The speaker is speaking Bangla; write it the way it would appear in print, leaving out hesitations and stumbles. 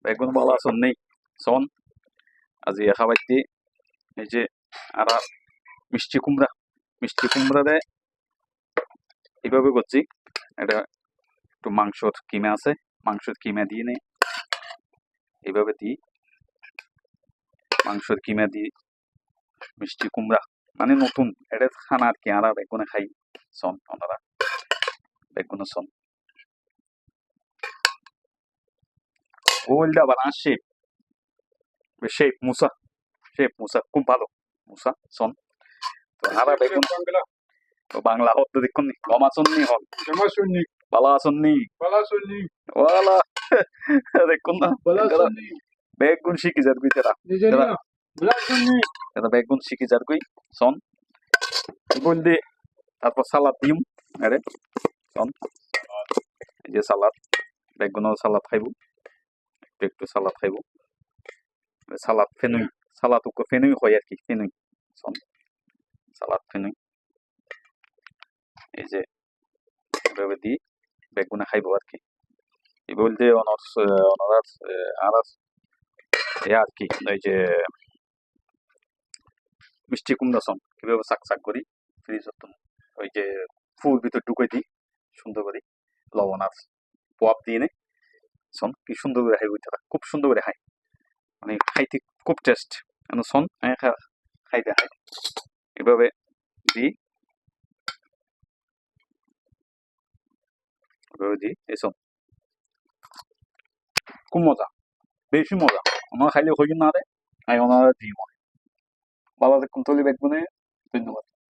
বেগুন বালা আছেন নেই শোন আজি খাবাইতে এই যে আর মিষ্টি কুমড়া দেয় এইভাবে করছি। এটা একটু মাংসর কিমা আছে, মাংসের কিমা দিয়ে নেই এইভাবে দিই, মাংসের কিমা দিই মিষ্টি কুমড়া মানে নতুন এটা খানা আর কি। আর বেগুনে খাই শোন ওনারা বেগুনে শোন ওইটা বানান শেপ মুসা খুব ভালো মুসা শোন। তো আর বেগুন তো বাংলা হত দেখুন নি গমাচন্নি হল বালাচন্নি ওয়ালা দেখুন না বেগুন শিখি যার গুই তেরা এটা বেগুন শিখি যার গুই শোন বল দি। তারপর সালাদ দিম আরে শোন এই যে সালাদ বেগুনও সালাদ খাইব, একটু একটু সালাদ খাইব, সালাদ ফেনুই সালাদ ওকে ফেনুই হয় আর কি ফেনুই শোন সালাদ ফেনুই এই যে এভাবে দিই বেগুনে খাইব আর কি। এই বলতে অনার্স আর এ আর কি ওই যে মিষ্টি কুমড়া শোন কিভাবে চাক চাক করি ফ্রিজ ওই যে ফুল ভিতর ঢুকাই দিই সুন্দর করে লবণ আর পোয়াপ দিয়ে নে শোন কি সুন্দর করে খাই ওইটা খুব সুন্দর করে খাই মানে খাইতে খুব টেস্ট শোন খাইতে খাই এভাবে দিই এভাবে দিই এই শোন খুব মজা বেশি মজা ওনারা খাইলে হই না রে আমি ওনারা দিই মনে বাবা কোন তলি বেগুনে ধন্যবাদ।